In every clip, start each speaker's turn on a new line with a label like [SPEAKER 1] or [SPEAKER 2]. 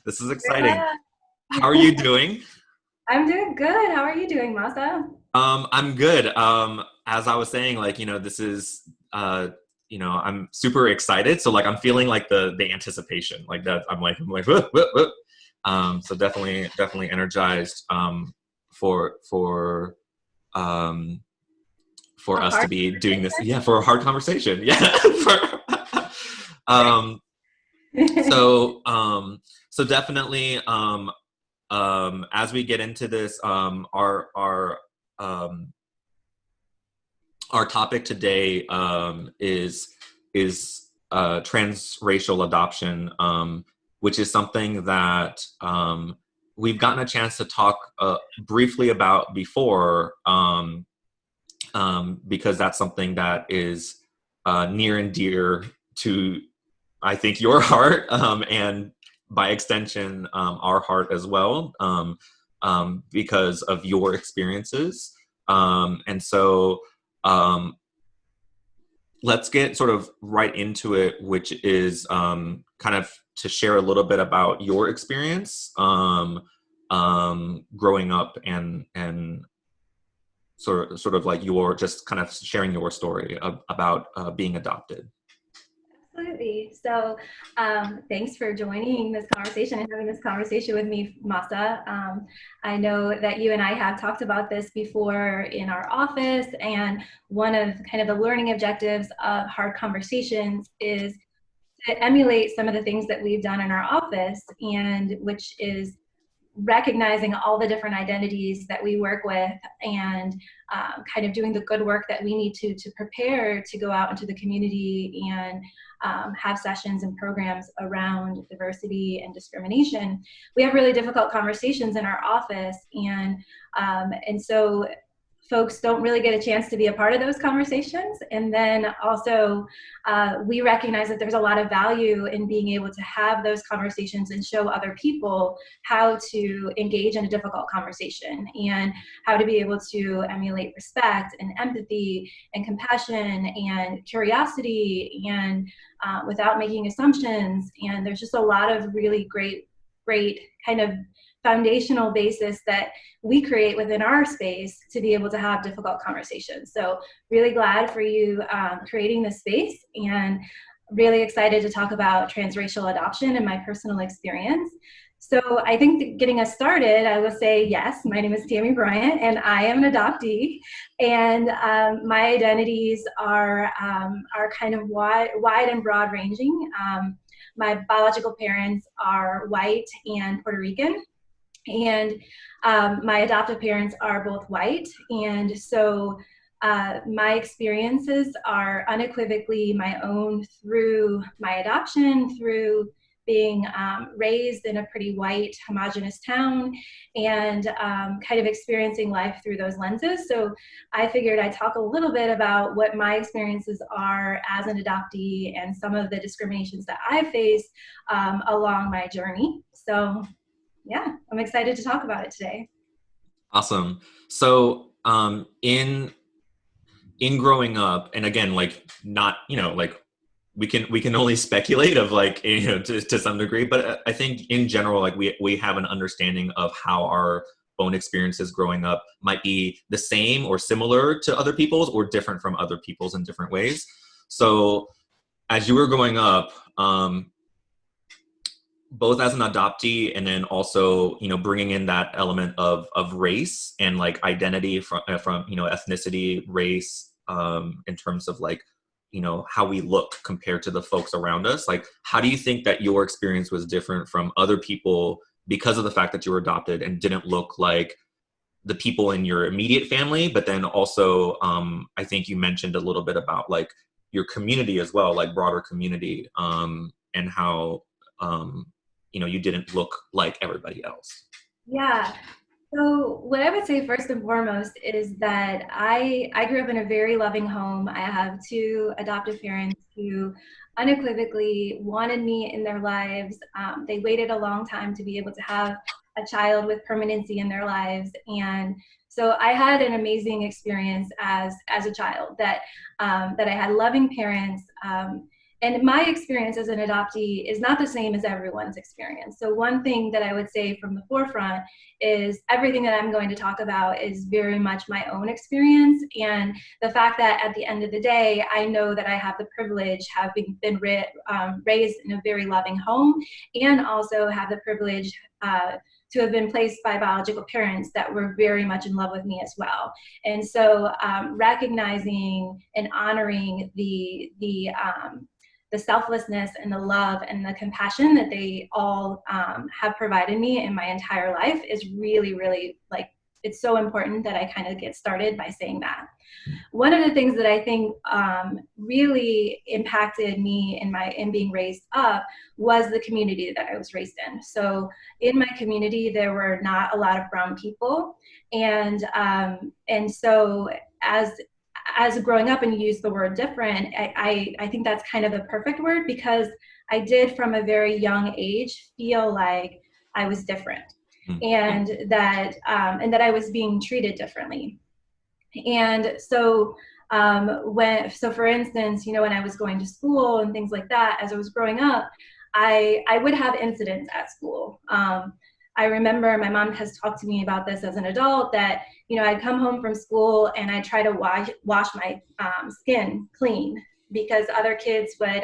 [SPEAKER 1] This is exciting.
[SPEAKER 2] Good.
[SPEAKER 1] How are you doing?
[SPEAKER 2] I'm doing good. How are you doing, Masa?
[SPEAKER 1] I'm good. As I was saying, this is, I'm super excited. So, like, I'm feeling like the anticipation, like that. I'm like, "Whoop, whoop, whoop." So definitely energized. For um, for
[SPEAKER 2] A
[SPEAKER 1] us to
[SPEAKER 2] hard
[SPEAKER 1] be doing this.
[SPEAKER 2] conversation?
[SPEAKER 1] Yeah, for a hard conversation. Yeah. um, so, so definitely, as we get into this, um, our topic today is transracial adoption, which is something that we've gotten a chance to talk briefly about before, because that's something that is near and dear to, I think, your heart, and by extension, our heart as well, because of your experiences. And so, um, let's get sort of right into it, which is kind of to share a little bit about your experience, growing up, and sort of like your just kind of sharing your story about being adopted.
[SPEAKER 2] Absolutely. So, thanks for joining this conversation and having this conversation with me, Masa. I know that you and I have talked about this before in our office, and one of kind of the learning objectives of hard conversations is to emulate some of the things that we've done in our office, and which is recognizing all the different identities that we work with, and kind of doing the good work that we need to prepare to go out into the community and have sessions and programs around diversity and discrimination. We have really difficult conversations in our office, and so folks don't really get a chance to be a part of those conversations. And then also, we recognize that there's a lot of value in being able to have those conversations and show other people how to engage in a difficult conversation, and how to be able to emulate respect and empathy and compassion and curiosity, and without making assumptions. And there's just a lot of really great kind of foundational basis that we create within our space to be able to have difficult conversations. So really glad for you creating this space, and really excited to talk about transracial adoption and my personal experience. So I think that getting us started, I will say, yes, my name is Tammy Bryant, and I am an adoptee. And my identities are kind of wide and broad ranging. My biological parents are white and Puerto Rican, and my adoptive parents are both white. And so my experiences are unequivocally my own through my adoption, through being raised in a pretty white, homogenous town, and kind of experiencing life through those lenses. So I figured I'd talk a little bit about what my experiences are as an adoptee and some of the discriminations that I faced along my journey. So yeah, I'm excited to talk about it today.
[SPEAKER 1] Awesome. So, in growing up, and again, like, not, like, we can only speculate of, like, to some degree, but I think in general, like, we have an understanding of how our own experiences growing up might be the same or similar to other people's, or different from other people's in different ways. So as you were growing up, both as an adoptee, and then also, bringing in that element of race and, like, identity from ethnicity, race, in terms of, like, how we look compared to the folks around us. Like, how do you think that your experience was different from other people because of the fact that you were adopted and didn't look like the people in your immediate family? But then also, I think you mentioned a little bit about, like, your community as well, like broader community, and how, you didn't look like everybody else.
[SPEAKER 2] Yeah. So what I would say first and foremost is that I grew up in a very loving home. I have two adoptive parents who unequivocally wanted me in their lives. They waited a long time to be able to have a child with permanency in their lives, and so I had an amazing experience as a child. That I had loving parents. And my experience as an adoptee is not the same as everyone's experience. So one thing that I would say from the forefront is everything that I'm going to talk about is very much my own experience. And the fact that at the end of the day, I know that I have the privilege, having been raised in a very loving home, and also have the privilege to have been placed by biological parents that were very much in love with me as well. And so recognizing and honoring the selflessness and the love and the compassion that they all have provided me in my entire life is really, really, like, it's so important that I kind of get started by saying that. One of the things that I think really impacted me in being raised up was the community that I was raised in. So in my community, there were not a lot of brown people, and so as growing up, and you use the word different, I think that's kind of the perfect word, because I did from a very young age feel like I was different, and that I was being treated differently. And so so for instance, you know, when I was going to school and things like that, as I was growing up, I would have incidents at school. I remember my mom has talked to me about this as an adult, that, you know, I'd come home from school and I'd try to wash my skin clean because other kids would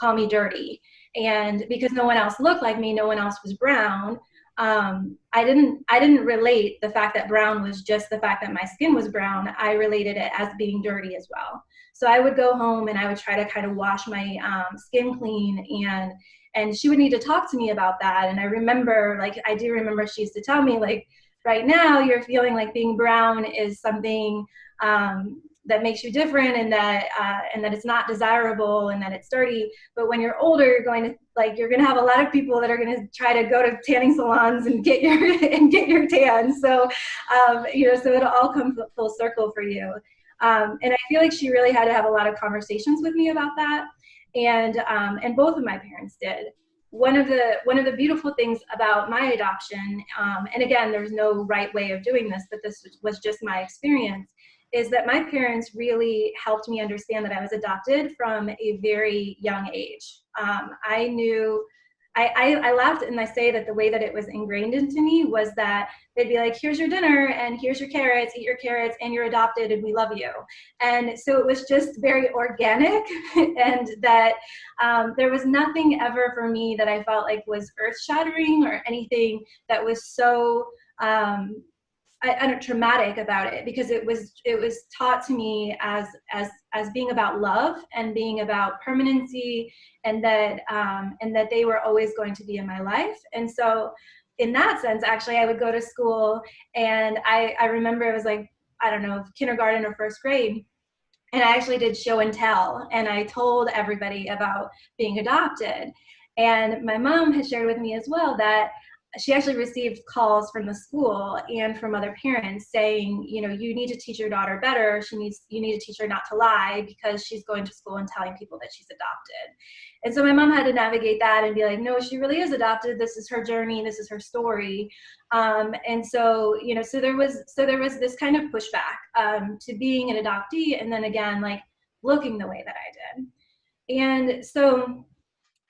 [SPEAKER 2] call me dirty. And because no one else looked like me, no one else was brown, I didn't relate the fact that brown was just the fact that my skin was brown. I related it as being dirty as well. So I would go home and I would try to kind of wash my skin clean, and she would need to talk to me about that. And I remember, like, I do remember she used to tell me, like, right now you're feeling like being brown is something that makes you different, and that it's not desirable, and that it's dirty. But when you're older, you're going to have a lot of people that are going to try to go to tanning salons and get your tan. So you know, so it'll all come full circle for you. And I feel like she really had to have a lot of conversations with me about that, and both of my parents did. One of the beautiful things about my adoption, and again, there's no right way of doing this, but this was just my experience, is that my parents really helped me understand that I was adopted from a very young age. I knew, I laughed and I say that the way that it was ingrained into me was that they'd be like, here's your dinner and here's your carrots, eat your carrots, and you're adopted and we love you. And so it was just very organic, and that there was nothing ever for me that I felt like was earth shattering or anything that was so traumatic about it, because it was taught to me as being about love and being about permanency, and that they were always going to be in my life. And so in that sense, actually, I would go to school, and I remember it was like, I don't know, kindergarten or first grade, and I actually did show and tell, and I told everybody about being adopted. And my mom had shared with me as well that she actually received calls from the school and from other parents saying, you know, you need to teach your daughter better. You need to teach her not to lie, because she's going to school and telling people that she's adopted. And so my mom had to navigate that and be like, no, she really is adopted. This is her journey. This is her story. And so, you know, so there was this kind of pushback to being an adoptee, and then again, like, looking the way that I did. And so,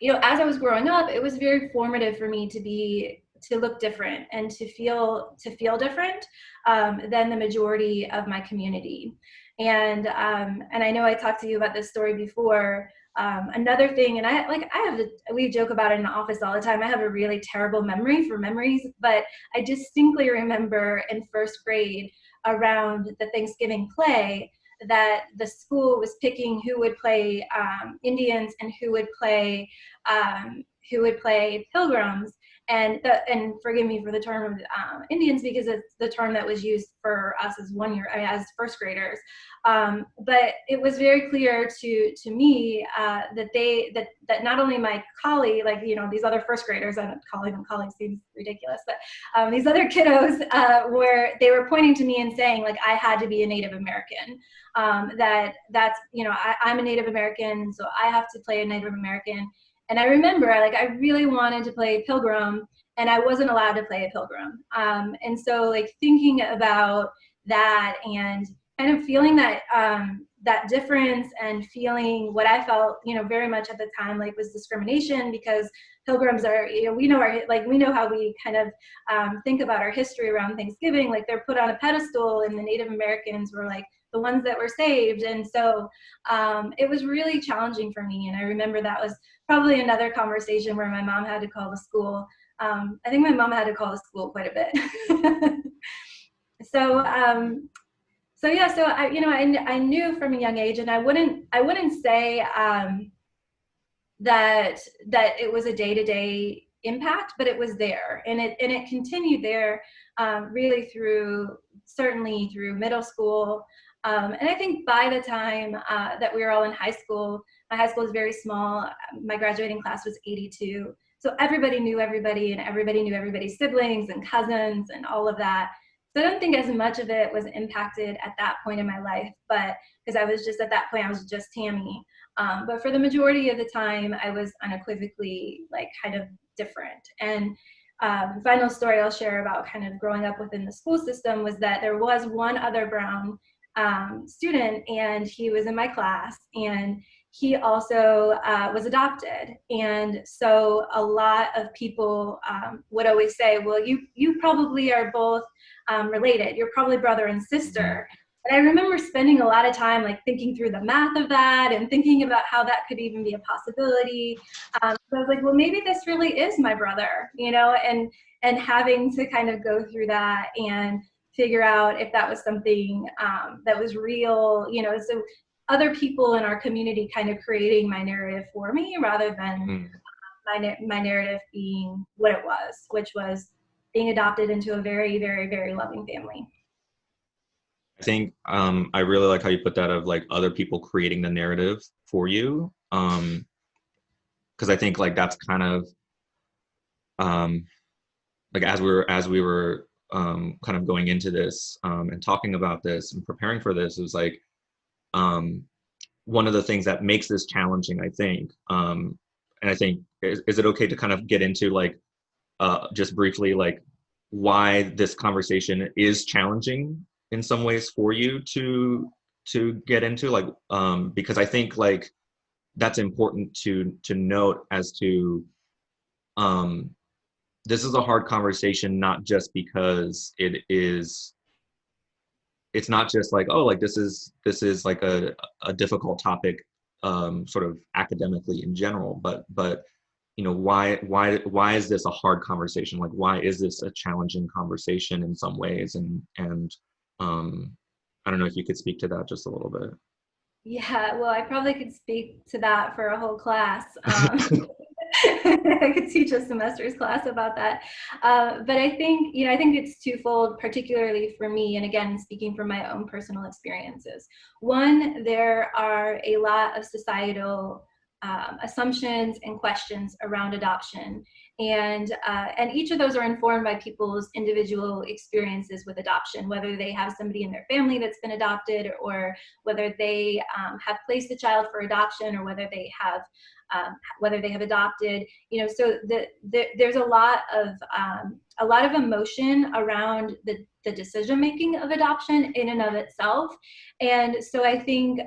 [SPEAKER 2] you know, as I was growing up, it was very formative for me to look different and to feel different than the majority of my community. And I know I talked to you about this story before. Another thing, and we joke about it in the office all the time. I have a really terrible memory for memories, but I distinctly remember in first grade, around the Thanksgiving play, that the school was picking who would play Indians and who would play Pilgrims. And forgive me for the term of Indians, because it's the term that was used for us as first graders. But it was very clear to me that not only my colleague, like, you know, these other first graders, I'm calling them colleagues seems ridiculous, but these other kiddos they were pointing to me and saying, like, I had to be a Native American. That's, you know, I'm a Native American, so I have to play a Native American. And I remember, like, I really wanted to play Pilgrim, and I wasn't allowed to play a Pilgrim. And so, like, thinking about that and kind of feeling that that difference and feeling what I felt, very much at the time, like, was discrimination, because pilgrims are, we know how we kind of think about our history around Thanksgiving, like they're put on a pedestal, and the Native Americans were like the ones that were saved. And so it was really challenging for me. And I remember that was probably another conversation where my mom had to call the school. I think my mom had to call the school quite a bit. So I knew from a young age, and I wouldn't say that it was a day-to-day impact, but it was there, and it continued there, really certainly through middle school. And I think by the time that we were all in high school, my high school was very small. My graduating class was 82. So everybody knew everybody, and everybody knew everybody's siblings and cousins and all of that. So I don't think as much of it was impacted at that point in my life, but because at that point, I was just Tammy. But for the majority of the time, I was unequivocally like kind of different. And final story I'll share about kind of growing up within the school system was that there was one other brown student, and he was in my class, and he also was adopted. And so a lot of people would always say, well, you probably are both related. You're probably brother and sister. And I remember spending a lot of time like thinking through the math of that and thinking about how that could even be a possibility. So I was like, well, maybe this really is my brother, and having to kind of go through that and figure out if that was something that was real, so other people in our community kind of creating my narrative for me, rather than my narrative being what it was, which was being adopted into a very, very, very loving family.
[SPEAKER 1] I think I really like how you put that, of like other people creating the narrative for you, because I think like that's kind of like as we were kind of going into this and talking about this and preparing for this, it was like one of the things that makes this challenging, I think, and I think is it okay to kind of get into like just briefly like why this conversation is challenging in some ways for you to get into, like because I think like that's important to note as to this is a hard conversation, not just because it's not just like, oh, like this is like a difficult topic sort of academically in general, but why is this a hard conversation? Like, why is this a challenging conversation in some ways? And I don't know if you could speak to that just a little bit.
[SPEAKER 2] Yeah, well, I probably could speak to that for a whole class. I could teach a semester's class about that. But I think it's twofold, particularly for me, and again, speaking from my own personal experiences. One, there are a lot of societal assumptions and questions around adoption. And each of those are informed by people's individual experiences with adoption, whether they have somebody in their family that's been adopted, or whether they have placed a child for adoption, or whether they have adopted. So there's a lot of emotion around the decision making of adoption in and of itself. And so I think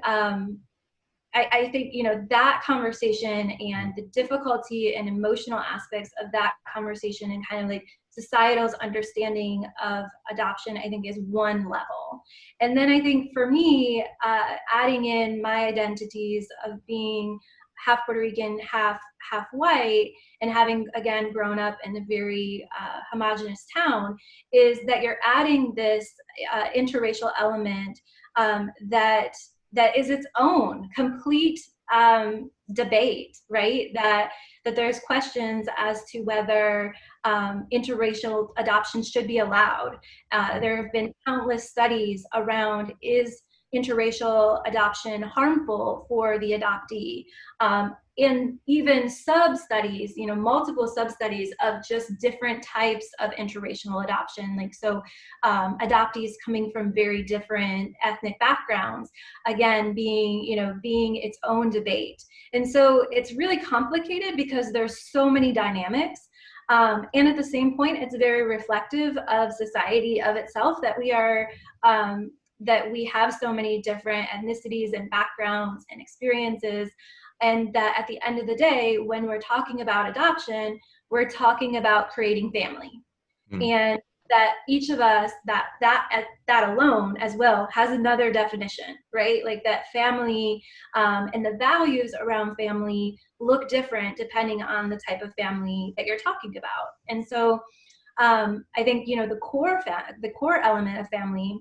[SPEAKER 2] that conversation and the difficulty and emotional aspects of that conversation, and kind of like societal's understanding of adoption, I think is one level. And then I think for me, adding in my identities of being half Puerto Rican, half white, and having, again, grown up in a very homogenous town, is that you're adding this interracial element that is its own complete debate, right? That there's questions as to whether interracial adoption should be allowed. There have been countless studies around, is interracial adoption harmful for the adoptee? In even sub-studies, multiple sub-studies of just different types of interracial adoption. Like, so adoptees coming from very different ethnic backgrounds, again, being its own debate. And so it's really complicated because there's so many dynamics. And at the same point, it's very reflective of society of itself, that we are that we have so many different ethnicities and backgrounds and experiences, and that at the end of the day, when we're talking about adoption, we're talking about creating family.
[SPEAKER 1] Mm.
[SPEAKER 2] And that each of us, that alone as well has another definition, right? Like that family, and the values around family look different depending on the type of family that you're talking about. And so I think, the core element of family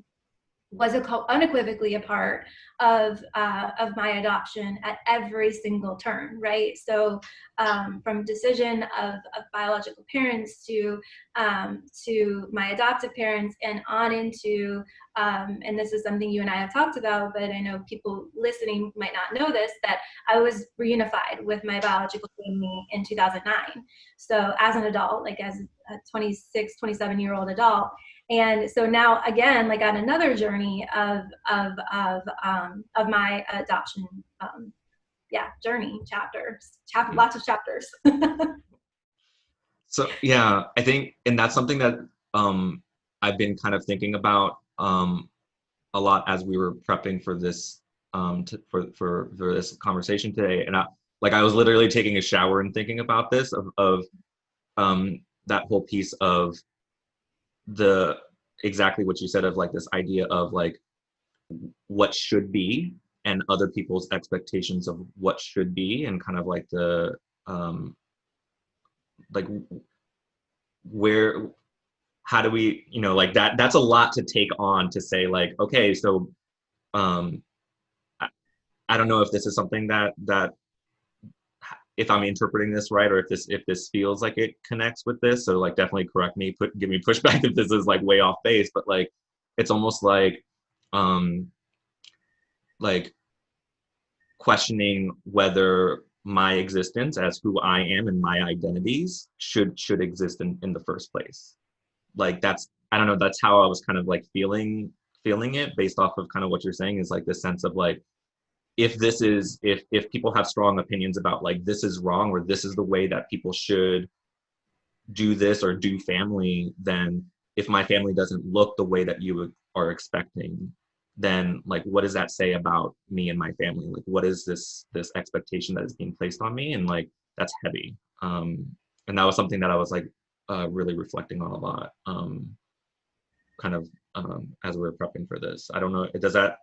[SPEAKER 2] was unequivocally a part of my adoption at every single turn, right? So from decision of biological parents to my adoptive parents and on into, and this is something you and I have talked about, but I know people listening might not know this, that I was reunified with my biological family in 2009. So as an adult, like as a 26, 27-year-old adult. And so now again, like on another journey of my adoption, journey, lots of chapters.
[SPEAKER 1] So yeah, I think, and that's something that I've been kind of thinking about a lot as we were prepping for this for this conversation today. And I was literally taking a shower and thinking about this of that whole piece of the exactly what you said of like this idea of like what should be and other people's expectations of what should be, and kind of like the like where, how do we, like that's a lot to take on, to say like, okay, so um I, I don't know if this is something that if I'm interpreting this right, or if this feels like it connects with this. So like definitely correct me, give me pushback if this is like way off base, but like it's almost um like questioning whether my existence as who I am and my identities should exist in the first place. Like that's, I don't know, that's how I was kind of like feeling it based off of kind of what you're saying, is like this sense of like, if people have strong opinions about like this is wrong or this is the way that people should do this or do family, then if my family doesn't look the way that you are expecting, then like what does that say about me and my family? Like what is this expectation that is being placed on me? And like that's heavy. And that was something that I was like really reflecting on a lot, kind of as we were prepping for this. I don't know, does that?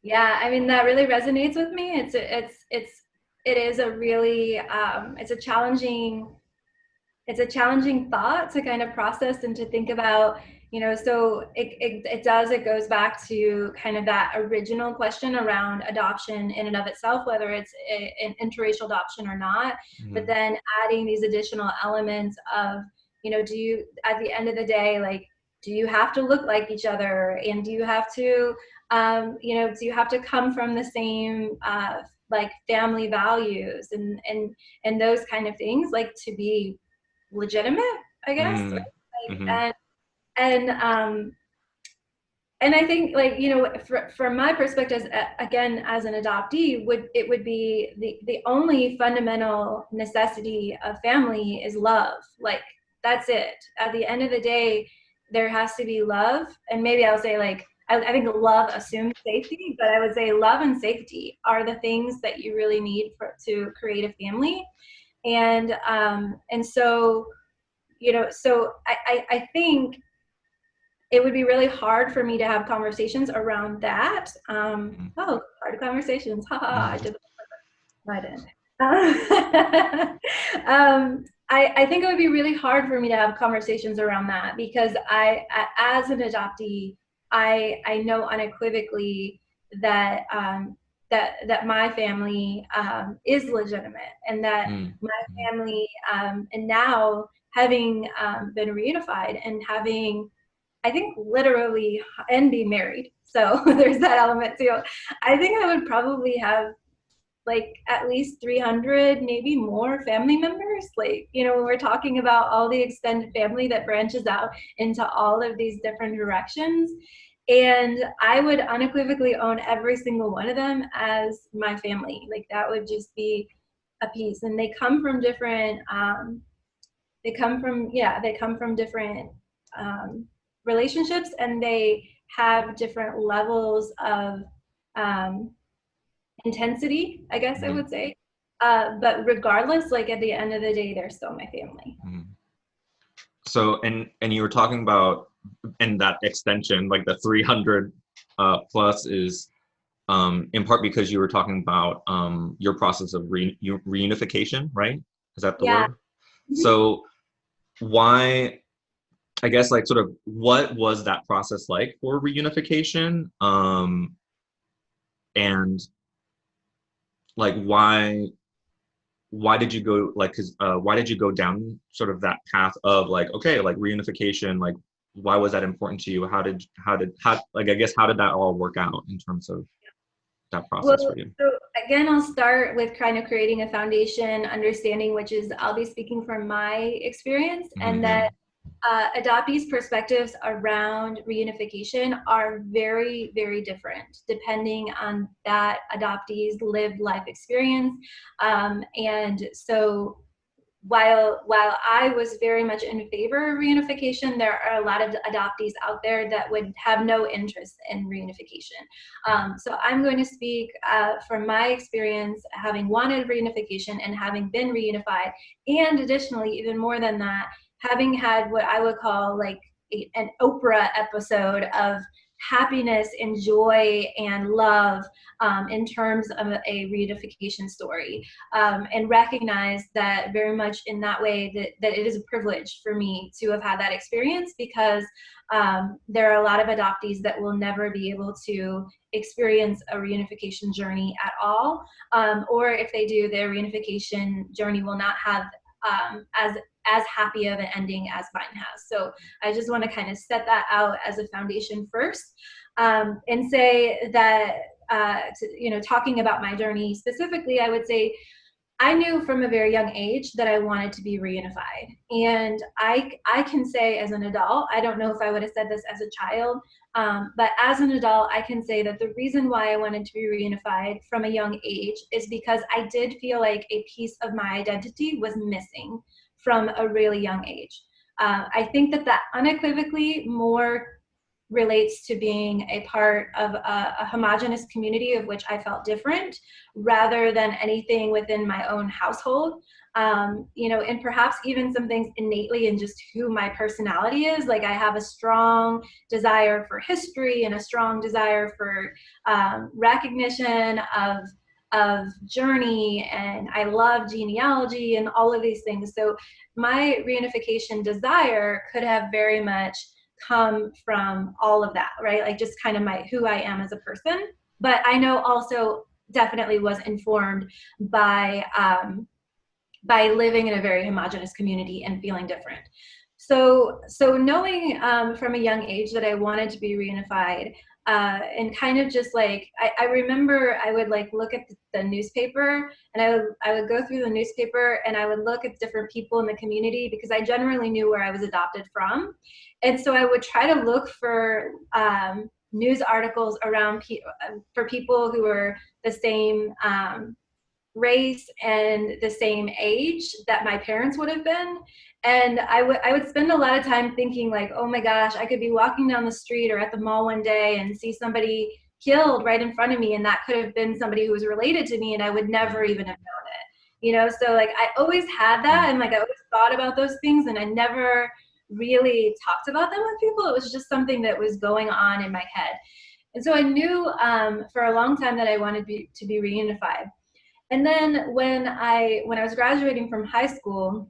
[SPEAKER 2] Yeah, I mean, that really resonates with me. It is a really, it's a challenging thought to kind of process and to think about. So it goes back to kind of that original question around adoption in and of itself, whether it's an interracial adoption or not, but
[SPEAKER 1] Mhm.
[SPEAKER 2] then adding these additional elements of, do you, at the end of the day, like, do you have to look like each other, and do you have to, do you have to come from the same, like family values and those kind of things, like to be legitimate, I guess,
[SPEAKER 1] Mhm.
[SPEAKER 2] right?
[SPEAKER 1] Mhm.
[SPEAKER 2] Like, and I think, like, from my perspective, again, as an adoptee, would be the only fundamental necessity of family is love. Like, that's it. At the end of the day, there has to be love. And maybe I'll say, like, I think love assumes safety, but I would say love and safety are the things that you really need to create a family. And so, so I think it would be really hard for me to have conversations around that.
[SPEAKER 1] Mhm.
[SPEAKER 2] Hard conversations. Haha, I
[SPEAKER 1] Mhm.
[SPEAKER 2] did I did. I think it would be really hard for me to have conversations around that, because as an adoptee, I know unequivocally that that my family is legitimate, and that
[SPEAKER 1] Mhm.
[SPEAKER 2] my family, and now having been reunified and having, I think, literally, and be married. So there's that element too. I think I would probably have like at least 300, maybe more family members. Like, when we're talking about all the extended family that branches out into all of these different directions. And I would unequivocally own every single one of them as my family. Like, that would just be a piece. And they come from different, they come from different relationships, and they have different levels of um, intensity, I guess I
[SPEAKER 1] Mhm.
[SPEAKER 2] would say. But regardless, like at the end of the day, they're still my family.
[SPEAKER 1] Mhm. So, and you were talking about, and that extension, like the 300 plus is in part because you were talking about your process of reunification, right? Is that the
[SPEAKER 2] Yeah.
[SPEAKER 1] word?
[SPEAKER 2] Mhm.
[SPEAKER 1] So why, I guess, like, sort of what was that process like for reunification? And like why did you go, like, cause why did you go down sort of that path of like, okay, like reunification, like why was that important to you? How like, I guess, how did that all work out in terms of that
[SPEAKER 2] Well,
[SPEAKER 1] process for you?
[SPEAKER 2] so again, I'll start with kind of creating a foundation, understanding, which is I'll be speaking from my experience,
[SPEAKER 1] Hmm.
[SPEAKER 2] and
[SPEAKER 1] Yeah.
[SPEAKER 2] that adoptees' perspectives around reunification are very, very different depending on that adoptee's lived life experience. And so while I was very much in favor of reunification, there are a lot of adoptees out there that would have no interest in reunification. So I'm going to speak from my experience, having wanted reunification and having been reunified, and additionally, even more than that, having had what I would call like an Oprah episode of happiness and joy and love in terms of a reunification story, and recognize that very much in that way that it is a privilege for me to have had that experience, because there are a lot of adoptees that will never be able to experience a reunification journey at all, or if they do, their reunification journey will not have as happy of an ending as mine has. So I just want to kind of set that out as a foundation first, and say that talking about my journey specifically, I would say I knew from a very young age that I wanted to be reunified. And I can say as an adult, I don't know if I would have said this as a child, but as an adult, I can say that the reason why I wanted to be reunified from a young age is because I did feel like a piece of my identity was missing from a really young age. I think that unequivocally more relates to being a part of a homogenous community of which I felt different, rather than anything within my own household. And perhaps even some things innately in just who my personality is. Like I have a strong desire for history and a strong desire for recognition of journey, and I love genealogy and all of these things. So my reunification desire could have very much come from all of that, right? Like just kind of who I am as a person. But I know also definitely was informed by living in a very homogenous community and feeling different. So knowing from a young age that I wanted to be reunified, and kind of just like I remember I would like look at the newspaper, and I would go through the newspaper and I would look at different people in the community, because I generally knew where I was adopted from, and so I would try to look for news articles around for people who were the same race and the same age that my parents would have been. And I would spend a lot of time thinking like, oh my gosh, I could be walking down the street or at the mall one day and see somebody killed right in front of me, and that could have been somebody who was related to me, and I would never even have known it. So like I always had that, and like I always thought about those things, and I never really talked about them with people. It was just something that was going on in my head. And so I knew for a long time that I wanted to be reunified. And then when I was graduating from high school,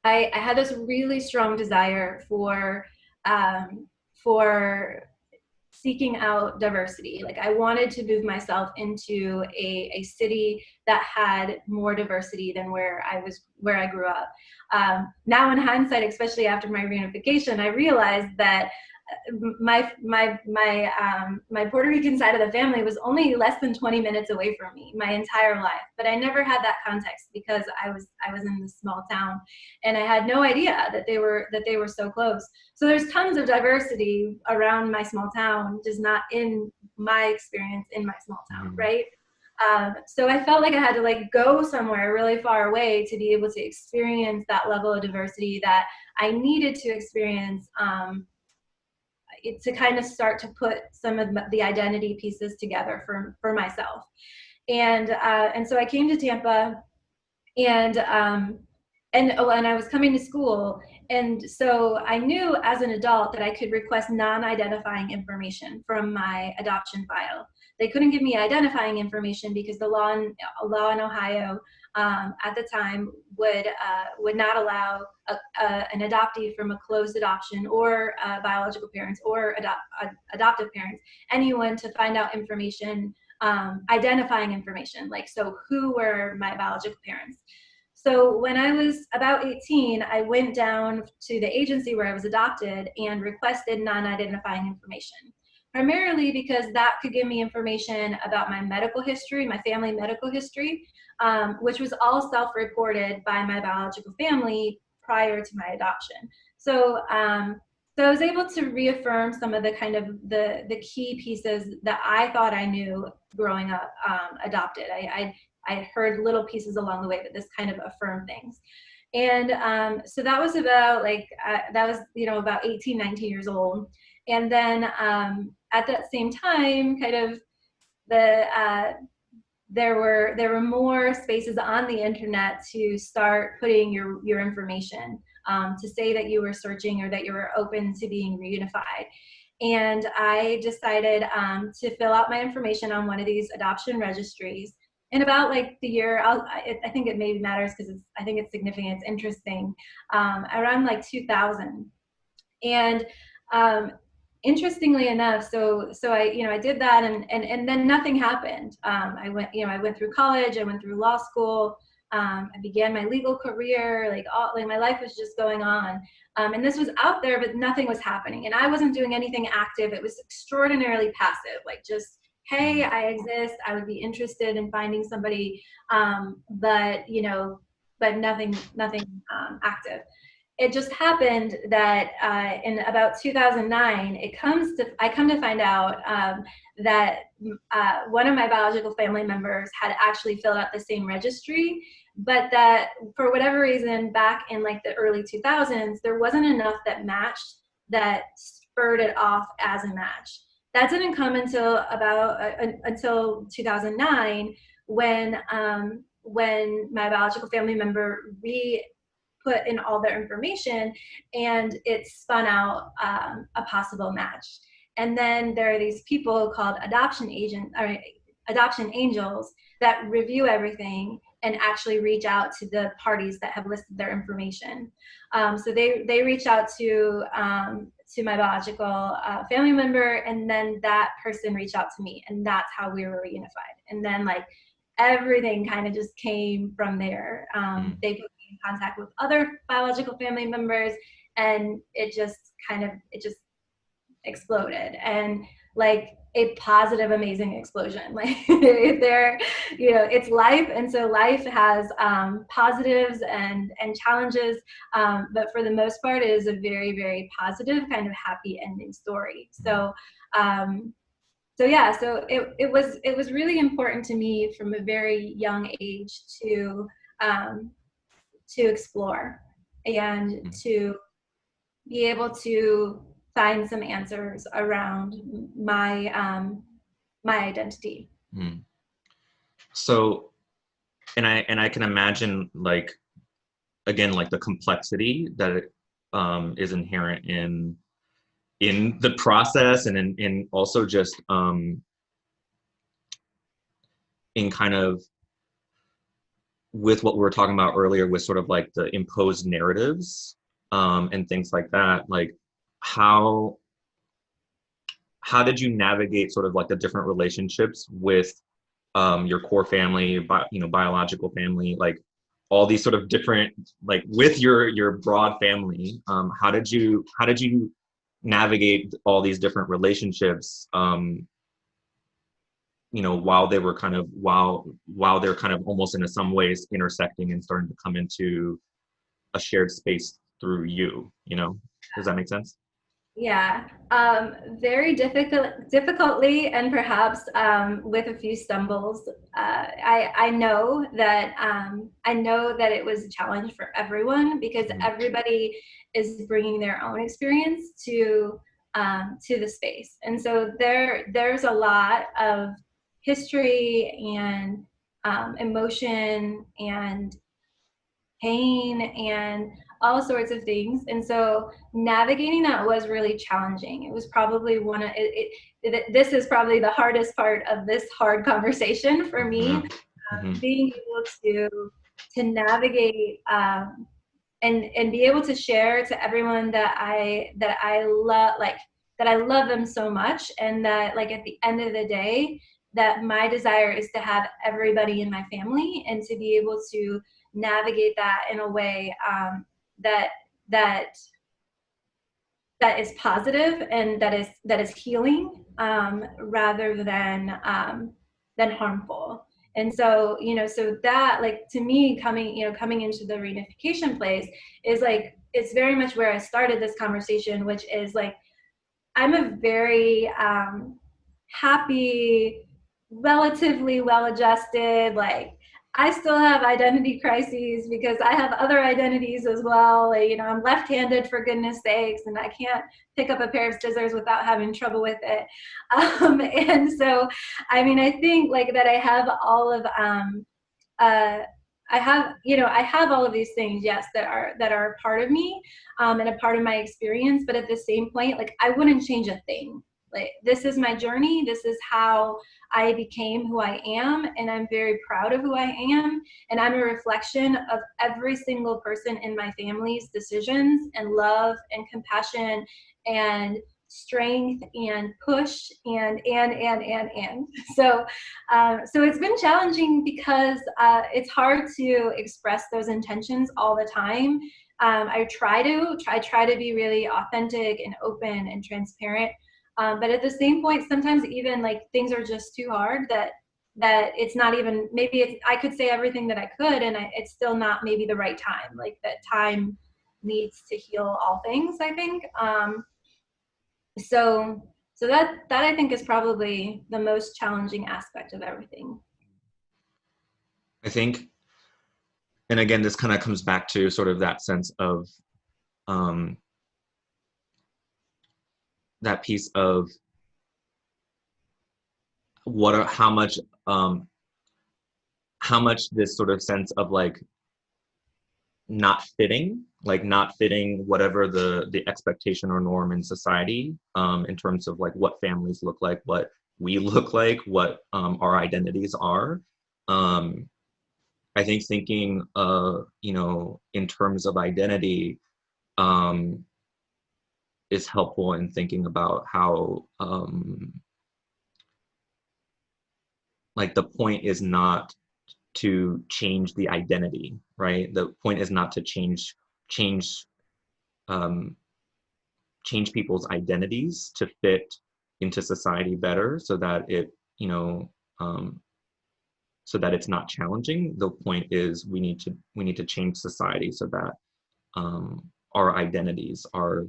[SPEAKER 2] I had this really strong desire for seeking out diversity. Like I wanted to move myself into a city that had more diversity than where I grew up. Now in hindsight, especially after my reunification, I realized that my Puerto Rican side of the family was only less than 20 minutes away from me my entire life, but I never had that context because I was in this small town, and I had no idea that they were so close. So there's tons of diversity around my small town, just not in my experience in my small town,
[SPEAKER 1] Mhm.
[SPEAKER 2] right? So I felt like I had to like go somewhere really far away to be able to experience that level of diversity that I needed to experience, to kind of start to put some of the identity pieces together for myself. And so I came to Tampa, and and I was coming to school, and so I knew as an adult that I could request non-identifying information from my adoption file. They couldn't give me identifying information because the law in Ohio at the time would not allow an adoptee from a closed adoption or biological parents or adoptive parents, anyone, to find out information, identifying information, like, so who were my biological parents. So when I was about 18, I went down to the agency where I was adopted and requested non-identifying information, primarily because that could give me information about my medical history, my family medical history, which was all self-reported by my biological family prior to my adoption. So I was able to reaffirm some of the kind of the key pieces that I thought I knew growing up adopted. I heard little pieces along the way, but this kind of affirmed things. And so that was about about 18, 19 years old. And then at that same time, kind of there were more spaces on the internet to start putting your information, to say that you were searching or that you were open to being reunified. And I decided to fill out my information on one of these adoption registries. In about like the year, I think it maybe matters because I think it's significant, it's interesting, around like 2000. And interestingly enough, so I did that, and then nothing happened. I went through college, I went through law school, I began my legal career, like my life was just going on, and this was out there, but nothing was happening, and I wasn't doing anything active. It was extraordinarily passive, like just, hey, I exist, I would be interested in finding somebody, but nothing active. It just happened that in about 2009, I come to find out that one of my biological family members had actually filled out the same registry, but that for whatever reason, back in like the early 2000s, there wasn't enough that matched that spurred it off as a match. That didn't come until until 2009, when my biological family member put in all their information, and it spun out a possible match. And then there are these people called adoption angels that review everything and actually reach out to the parties that have listed their information. So they reach out to my biological family member, and then that person reached out to me, and that's how we were reunified. And then like everything kind of just came from there. They put me in contact with other biological family members, and it just exploded, and like a positive, amazing explosion. Like it's life, and so life has positives and challenges, but for the most part, it is a very, very positive, kind of happy ending story. It was really important to me from a very young age to explore and to be able to find some answers around my identity.
[SPEAKER 1] So, and I can imagine, like, again, like the complexity that is inherent in the process, and in also just in kind of with what we were talking about earlier, with sort of like the imposed narratives and things like that. Like, how did you navigate sort of like the different relationships with your core family, biological family, like all these sort of different, like with your broad family? How did you navigate all these different relationships? While they were while they're kind of almost in some ways intersecting and starting to come into a shared space through you. Does that make sense?
[SPEAKER 2] Yeah, very difficultly, and perhaps with a few stumbles. I know that it was a challenge for everyone, because everybody is bringing their own experience to to the space. And so there's a lot of history and emotion and pain and all sorts of things. And so navigating that was really challenging. It was probably this is probably the hardest part of this hard conversation for me,
[SPEAKER 1] Mm-hmm. Mm-hmm.
[SPEAKER 2] being able to navigate and be able to share to everyone that I love, like that I love them so much, and that like at the end of the day, that my desire is to have everybody in my family and to be able to navigate that in a way that that that is positive and that is healing, rather than harmful. And so, so that, like, to me, coming into the reunification place is like, it's very much where I started this conversation, which is like, I'm a very happy, relatively well-adjusted, like, I still have identity crises because I have other identities as well. Like, I'm left-handed, for goodness sakes, and I can't pick up a pair of scissors without having trouble with it. And so, I mean, I think like that I have all of uh, I have all of these things, yes, that are a part of me, and a part of my experience. But at the same point, like, I wouldn't change a thing. Like, this is my journey. This is how I became who I am, and I'm very proud of who I am. And I'm a reflection of every single person in my family's decisions and love and compassion and strength and push and so so it's been challenging because it's hard to express those intentions all the time. I try to be really authentic and open and transparent, but at the same point, sometimes even like things are just too hard that it's not even, maybe I could say everything that I could, and it's still not maybe the right time. Like, that time needs to heal all things, I think. So that I think is probably the most challenging aspect of everything.
[SPEAKER 1] I think, and again, this kind of comes back to sort of that sense of um, that piece of um, how much this sort of sense of like not fitting whatever the expectation or norm in society, in terms of like what families look like, what we look like, what our identities are. Um, I think thinking, in terms of identity, um, is helpful in thinking about how, like, the point is not to change the identity, right? The point is not to change um, change people's identities to fit into society better, so that you know, um, so that it's not challenging. The point is we need to change society so that our identities are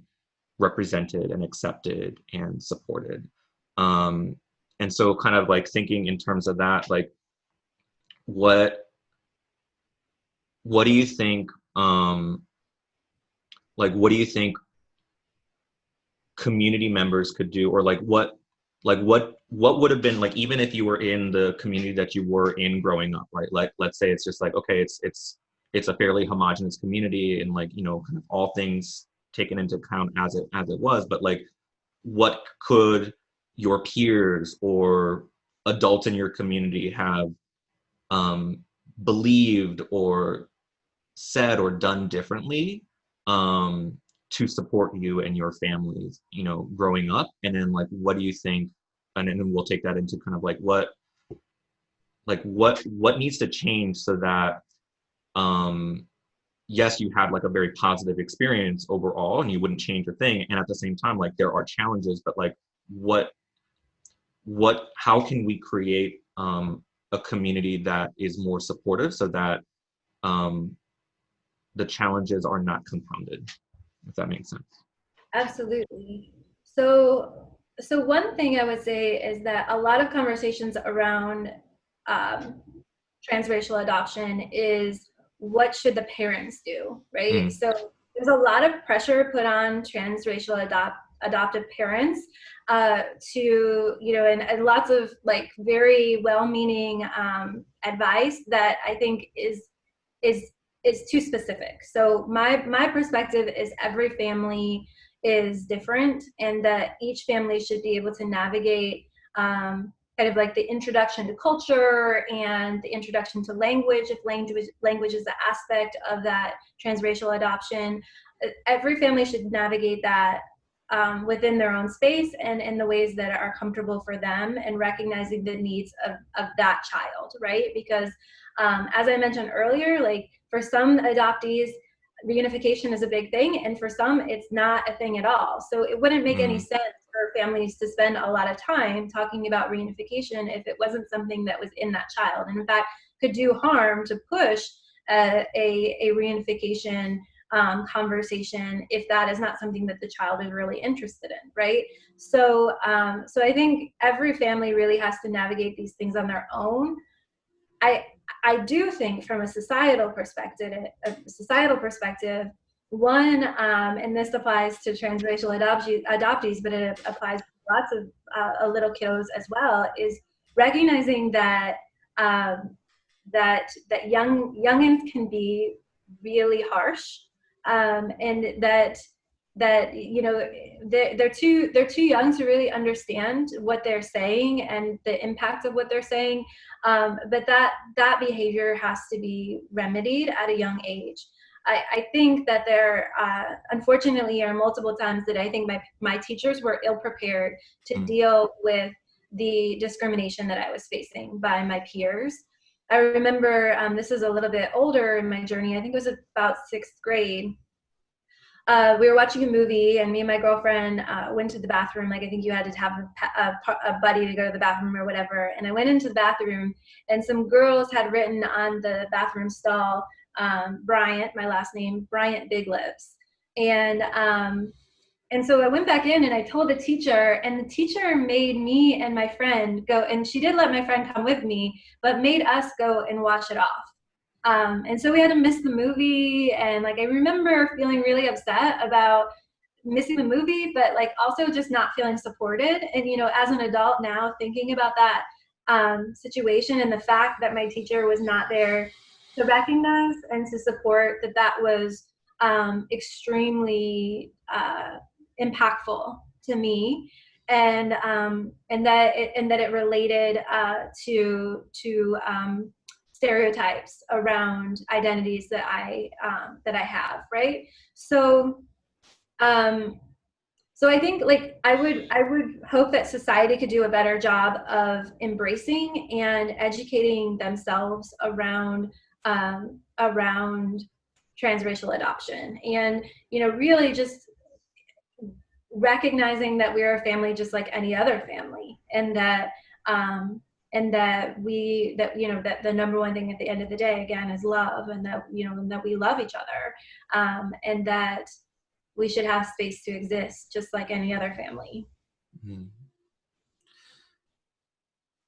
[SPEAKER 1] represented and accepted and supported. Um, and so, kind of like thinking in terms of that, like, what what do you think? What do you think community members could do, or what would have been, like, even if you were in the community that you were in growing up, right? Like, let's say it's just like, okay, it's a fairly homogenous community, and, like, kind of all things taken into account as it was, but like, what could your peers or adults in your community have um, believed or said or done differently, um, to support you and your families, growing up? And then, like, what do you think? And then we'll take that into kind of what needs to change so that, um, yes, you had like a very positive experience overall, and you wouldn't change a thing. And at the same time, like, there are challenges, but like, what how can we create a community that is more supportive so that um, the challenges are not compounded, if that makes sense.
[SPEAKER 2] Absolutely. So one thing I would say is that a lot of conversations around um, transracial adoption is, what should the parents do, right?
[SPEAKER 1] Mm,
[SPEAKER 2] So there's a lot of pressure put on transracial adoptive parents to, you know, and lots of like very well-meaning advice that I think is too specific. So my perspective is every family is different, and that each family should be able to navigate kind of like the introduction to culture and the introduction to language, if language is the aspect of that transracial adoption. Every family should navigate that within their own space and in the ways that are comfortable for them, and recognizing the needs of that child, right? Because as I mentioned earlier, like for some adoptees, reunification is a big thing, and for some, it's not a thing at all. So it wouldn't make any sense for families to spend a lot of time talking about reunification if it wasn't something that was in that child, and in fact could do harm to push a reunification conversation if that is not something that the child is really interested in, right? So so I think every family really has to navigate these things on their own. I do think from a societal perspective, one, and this applies to transracial adoptees, but it applies to lots of little kiddos as well, is recognizing that that youngins can be really harsh, and that you know they're too young to really understand what they're saying and the impact of what they're saying, but that behavior has to be remedied at a young age. I think that there unfortunately are multiple times that I think my teachers were ill prepared to deal with the discrimination that I was facing by my peers. I remember, this is a little bit older in my journey, I think it was about 6th grade. We were watching a movie, and me and my girlfriend went to the bathroom. Like, I think you had to have a buddy to go to the bathroom or whatever. And I went into the bathroom, and some girls had written on the bathroom stall, Bryant, my last name, Bryant Big Lips. And so I went back in and I told the teacher, and the teacher made me and my friend go, and she did let my friend come with me, but made us go and wash it off. And so we had to miss the movie, and like I remember feeling really upset about missing the movie, but like also just not feeling supported. And you know, as an adult now, thinking about that situation and the fact that my teacher was not there to recognize and to support that was extremely impactful to me, and that it related to stereotypes around identities that I have, right? So so I think like I would hope that society could do a better job of embracing and educating themselves around transracial adoption, and you know, really just recognizing that we're a family just like any other family, and that you know, that the number one thing at the end of the day again is love, and that, you know, and that we love each other, and that we should have space to exist just like any other family.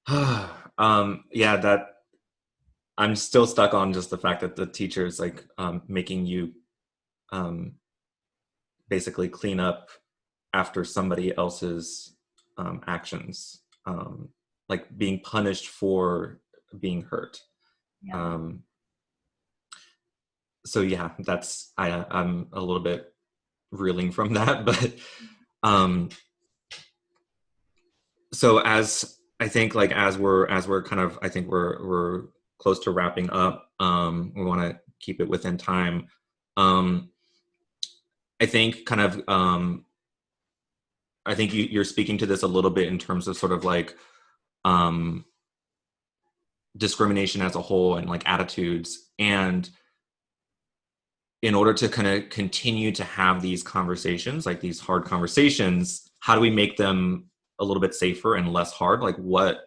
[SPEAKER 1] Yeah, that I'm still stuck on just the fact that the teacher's like making you basically clean up after somebody else's actions, like being punished for being hurt.
[SPEAKER 2] Yeah.
[SPEAKER 1] So yeah, that's I'm a little bit reeling from that, but so as I think like as we're kind of, I think we're close to wrapping up. We want to keep it within time. I think kind of I think you're speaking to this a little bit in terms of sort of like discrimination as a whole and like attitudes, and in order to kind of continue to have these conversations, like these hard conversations, how do we make them a little bit safer and less hard? Like what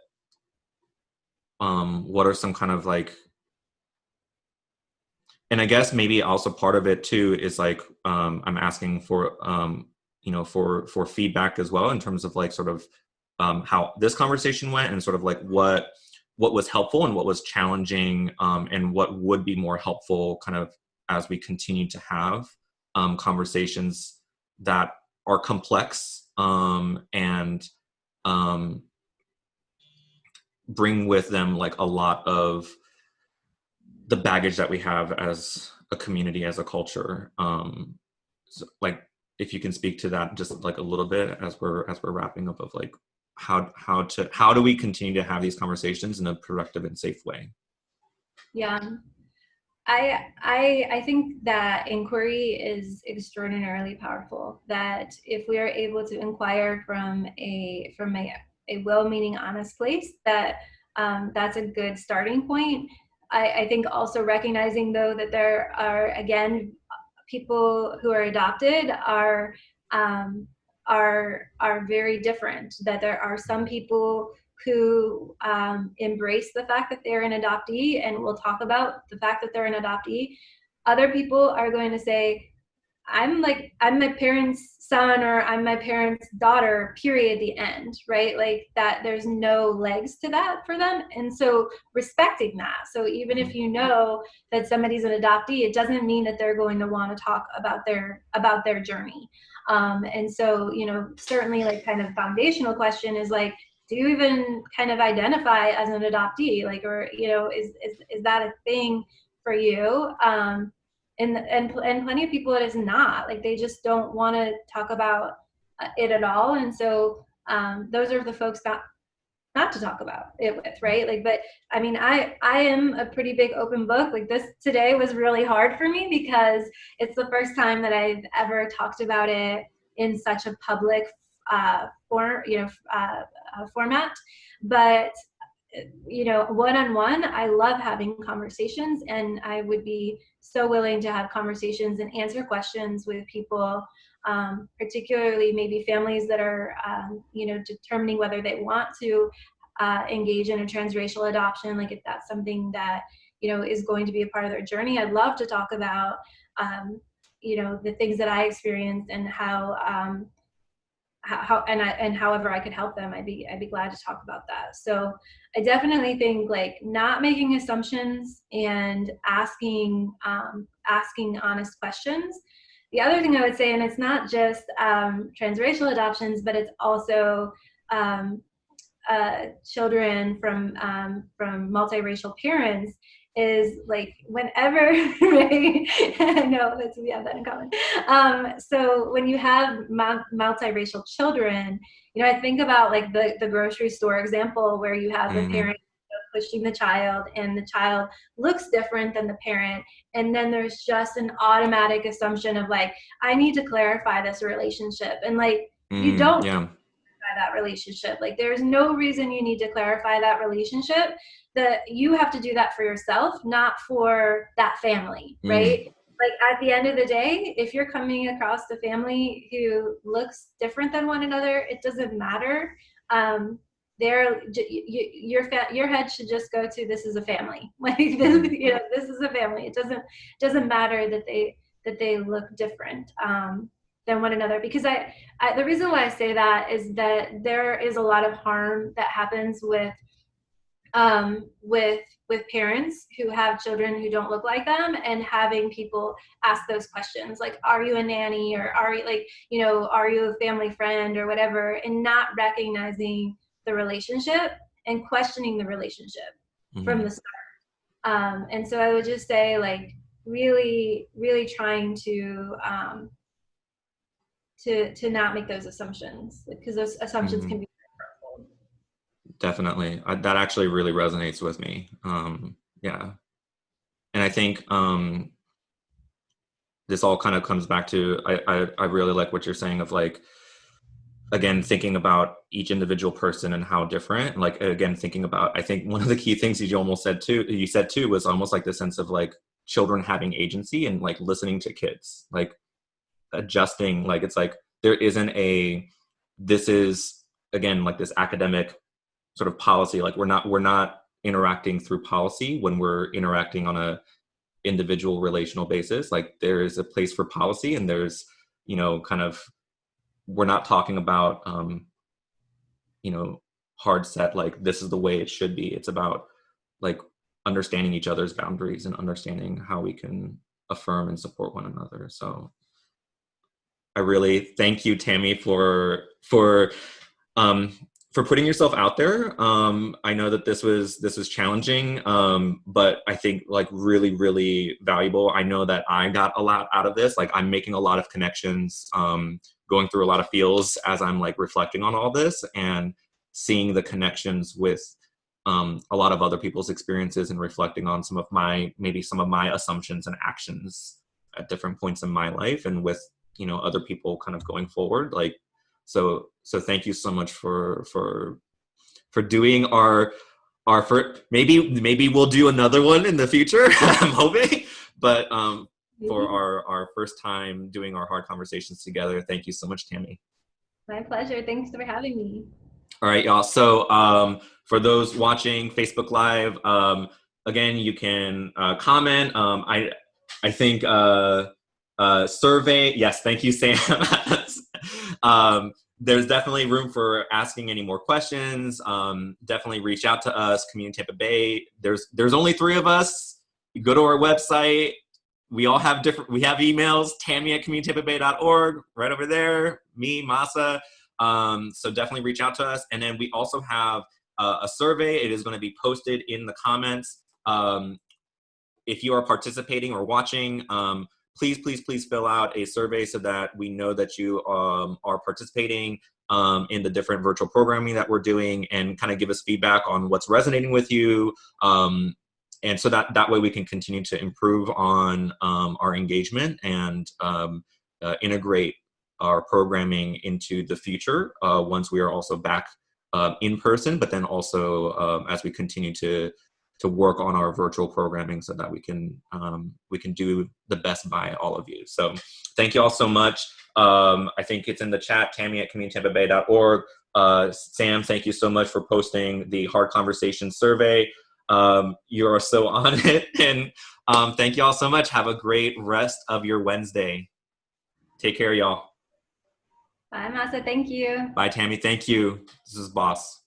[SPEAKER 1] are some kind of like, and I guess maybe also part of it too is like I'm asking for you know, for feedback as well in terms of like sort of how this conversation went, and sort of like what was helpful and what was challenging, and what would be more helpful kind of as we continue to have conversations that are complex and um, bring with them like a lot of the baggage that we have as a community, as a culture. So, like, if you can speak to that just like a little bit as we're wrapping up, of like how do we continue to have these conversations in a productive and safe way?
[SPEAKER 2] Yeah. I think that inquiry is extraordinarily powerful. That if we are able to inquire from a well-meaning, honest place, that that's a good starting point. I think also recognizing though that there are, again, people who are adopted um, are very different. That there are some people who embrace the fact that they're an adoptee and will talk about the fact that they're an adoptee. Other people are going to say, I'm my parents' son, or I'm my parents' daughter, period, the end, right? Like that, there's no legs to that for them. And so respecting that. So even if you know that somebody's an adoptee, it doesn't mean that they're going to want to talk about their journey. And so, certainly like kind of foundational question is like, do you even kind of identify as an adoptee? Like, or, is that a thing for you? And plenty of people, it is not. Like, they just don't want to talk about it at all. And so those are the folks not to talk about it with, right? Like, but I mean, I am a pretty big open book. Like, this today was really hard for me because it's the first time that I've ever talked about it in such a public format. But one-on-one, I love having conversations, and I would be so willing to have conversations and answer questions with people, particularly maybe families that are, determining whether they want to engage in a transracial adoption. Like, if that's something that, is going to be a part of their journey, I'd love to talk about, the things that I experienced and and however I could help them, I'd be glad to talk about that. So I definitely think like not making assumptions and asking honest questions. The other thing I would say, and it's not just transracial adoptions, but it's also children from multiracial parents, is like whenever right? I know that's, we have that in common. So when you have multiracial children, I think about like the grocery store example where you have the
[SPEAKER 1] Mm-hmm.
[SPEAKER 2] parent pushing the child, and the child looks different than the parent, and then there's just an automatic assumption of like, I need to clarify this relationship, and like, you don't
[SPEAKER 1] Yeah.
[SPEAKER 2] that relationship. Like, there's no reason you need to clarify that relationship. That you have to do that for yourself, not for that family, right?
[SPEAKER 1] Mm.
[SPEAKER 2] Like, at the end of the day, if you're coming across a family who looks different than one another, it doesn't matter. Your head should just go to, this is a family. Like, this,
[SPEAKER 1] Mm.
[SPEAKER 2] this is a family. It doesn't matter that they look different than one another. Because the reason why I say that is that there is a lot of harm that happens with parents who have children who don't look like them, and having people ask those questions like, are you a nanny, or are you like, are you a family friend or whatever, and not recognizing the relationship and questioning the relationship from the
[SPEAKER 1] Mm-hmm.
[SPEAKER 2] start. And so I would just say, like, really really trying to not make those assumptions, because those assumptions
[SPEAKER 1] Mm-hmm.
[SPEAKER 2] can be hurtful.
[SPEAKER 1] Definitely. That actually really resonates with me. Yeah. And I think this all kind of comes back to, I really like what you're saying of like, again, thinking about each individual person and how different, like, again, thinking about, I think one of the key things you said too, was almost like the sense of like children having agency and like listening to kids, like adjusting, like, it's like, there isn't this is, again, like this academic sort of policy, like we're not interacting through policy when we're interacting on a individual relational basis. Like, there is a place for policy, and there's, kind of, we're not talking about you know hard set, like, this is the way it should be. It's about like understanding each other's boundaries and understanding how we can affirm and support one another. So I really thank you, Tammy, for um, for putting yourself out there. I know that this was challenging, but I think like really, really valuable. I know that I got a lot out of this. Like I'm making a lot of connections, going through a lot of feels as I'm like reflecting on all this and seeing the connections with a lot of other people's experiences and reflecting on maybe some of my assumptions and actions at different points in my life and with, other people kind of going forward. Like, so thank you so much for doing our first, maybe we'll do another one in the future. I'm hoping, but for our first time doing our hard conversations together, thank you so much, Tammy.
[SPEAKER 2] My pleasure. Thanks for having me.
[SPEAKER 1] All right, y'all. So for those watching Facebook Live, again, you can comment. I think survey. Yes, thank you, Sam. There's definitely room for asking any more questions. Definitely reach out to us, Community Tampa Bay. There's only 3 of us. You go to our website. We all have we have emails, tammy@communitytampabay.org, right over there, me, Masa. So definitely reach out to us. And then we also have a survey. It is going to be posted in the comments. If you are participating or watching, please fill out a survey so that we know that you are participating in the different virtual programming that we're doing, and kind of give us feedback on what's resonating with you. And so that way we can continue to improve on our engagement and integrate our programming into the future once we are also back in person, but then also as we continue to work on our virtual programming so that we can do the best by all of you. So thank you all so much. I think it's in the chat, tammy@communitytampabay.org. Sam, thank you so much for posting the Hard Conversation survey. You are so on it. And thank you all so much. Have a great rest of your Wednesday. Take care, y'all.
[SPEAKER 2] Bye, Masa. Thank you.
[SPEAKER 1] Bye, Tammy. Thank you. This is Boss.